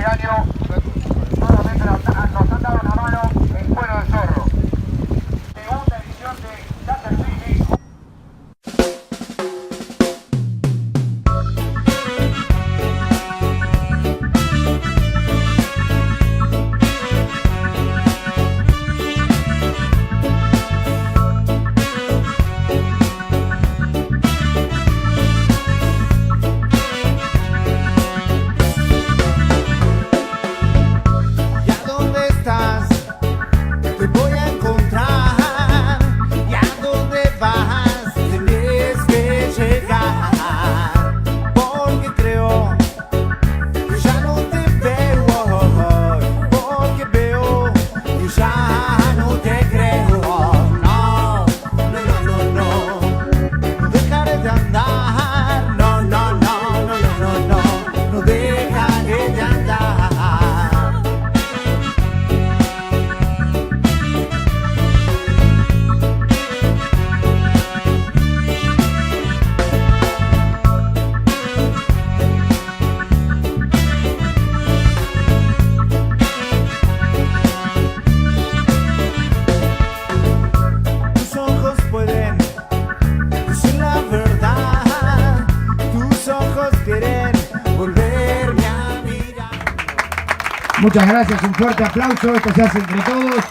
este año nuevamente nos han dado una mano en Cuero de Zorro. Segunda edición de Desert City. Muchas gracias, un fuerte aplauso, esto se hace entre todos.